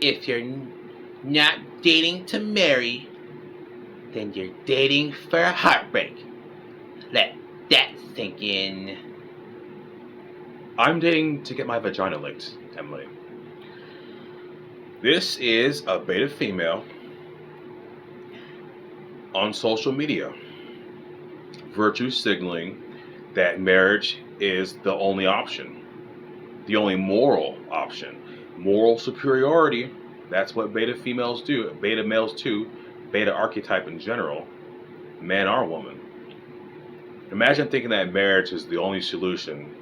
If you're not dating to marry, then you're dating for a heartbreak. Let that sink in. I'm dating to get my vagina licked, Emily. This is a beta female on social media, virtue signaling that marriage is the only option, the only moral option. Moral superiority, that's what beta females do, beta males too, beta archetype in general, man or woman. Imagine thinking that marriage is the only solution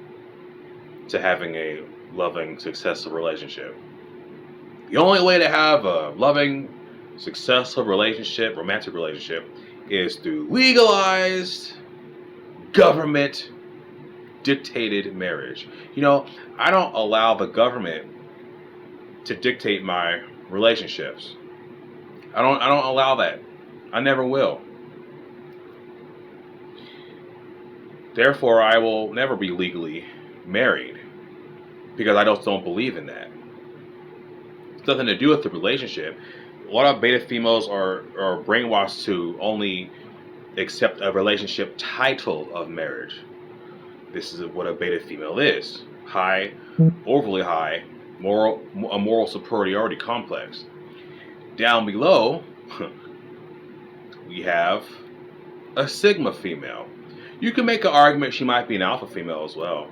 to having a loving, successful relationship. The only way to have a loving, successful relationship, romantic relationship, is through legalized, government dictated marriage. I don't allow the government to dictate my relationships. I don't allow that. I never will. Therefore, I will never be legally married because I just don't believe in that. It's nothing to do with the relationship. A lot of beta females are brainwashed to only accept a relationship title of marriage. This is what a beta female is: high, overly high, a moral superiority complex. Down below, we have a sigma female. You can make an argument she might be an alpha female as well.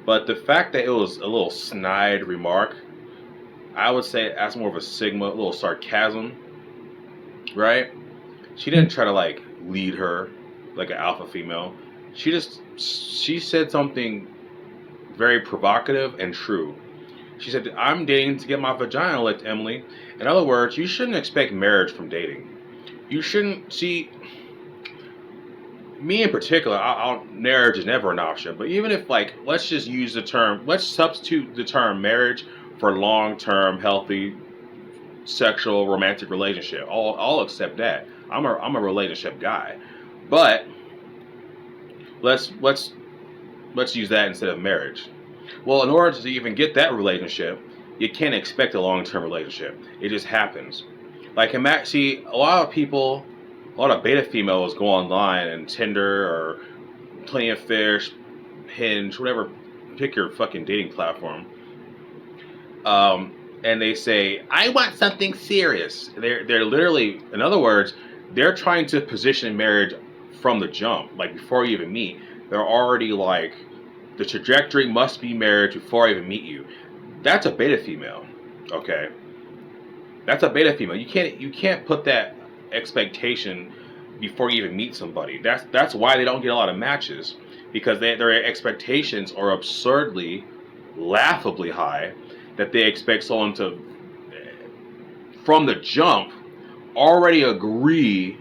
But the fact that it was a little snide remark, I would say that's more of a sigma, a little sarcasm, right? She didn't try to lead her like an alpha female. She said something very provocative and true. She said, "I'm dating to get my vagina licked, Emily." In other words, you shouldn't expect marriage from dating. You shouldn't see me in particular. Marriage is never an option. But even if let's just use the term, let's substitute the term marriage for long-term, healthy, sexual, romantic relationship. I'll accept that. I'm a relationship guy, but let's use that instead of marriage. Well, in order to even get that relationship, you can't expect a long-term relationship. It just happens. See, a lot of beta females go online and Tinder or Plenty of Fish, Hinge, whatever, pick your fucking dating platform. And they say, "I want something serious." They're literally, in other words, they're trying to position marriage from the jump, before you even meet. They're already the trajectory must be marriage before I even meet you. That's a beta female, okay? That's a beta female. You can't put that expectation before you even meet somebody. That's why they don't get a lot of matches, because their expectations are absurdly, laughably high, that they expect someone to, from the jump, already agree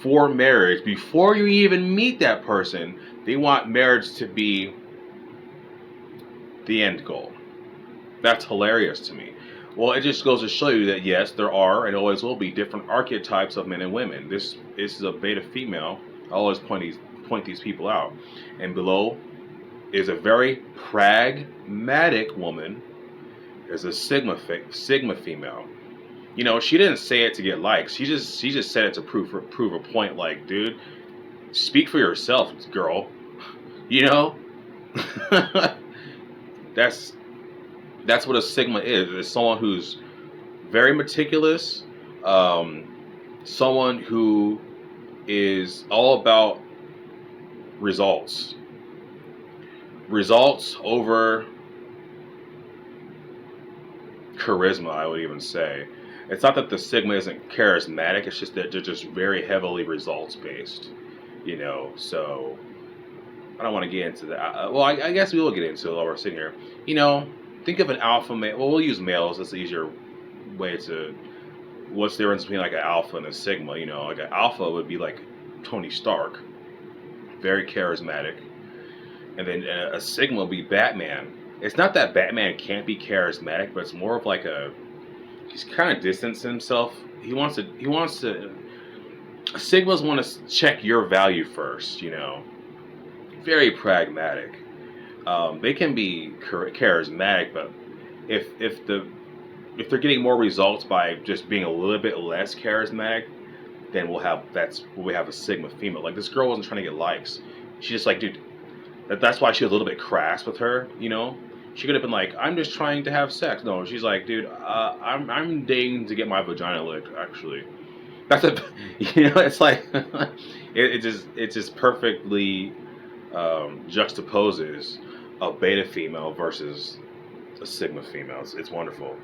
for marriage before you even meet that person. They want marriage to be the end goal. That's hilarious to me. Well, it just goes to show you that yes, there are and always will be different archetypes of men and women. This is a beta female. I always point these people out. And below is a very pragmatic woman. Is a sigma female. She didn't say it to get likes. She just said it to prove a point. Dude, speak for yourself, girl. That's what a sigma is. It's someone who's very meticulous, someone who is all about results over charisma, I would even say. It's not that the sigma isn't charismatic, it's just that they're just very heavily results based, so I don't want to get into that. Well, I guess we will get into it while we're sitting here. Think of an alpha male. Well, we'll use males. That's the easier way to. What's the difference between an alpha and a sigma? An alpha would be like Tony Stark, very charismatic, and then a sigma would be Batman. It's not that Batman can't be charismatic, but it's more of he's kind of distanced himself. He wants to. Sigmas want to check your value first. Very pragmatic. They can be charismatic, but if the if they're getting more results by just being a little bit less charismatic, then that's when we have a Sigma female. Like this girl wasn't trying to get likes. She just like, dude, that's why she was a little bit crass with her. You know, she could have been like, I'm just trying to have sex. No, she's like, dude, I'm dating to get my vagina licked. Actually, that's a, you know, it's like it just perfectly juxtaposes a beta female versus a Sigma female. It's wonderful.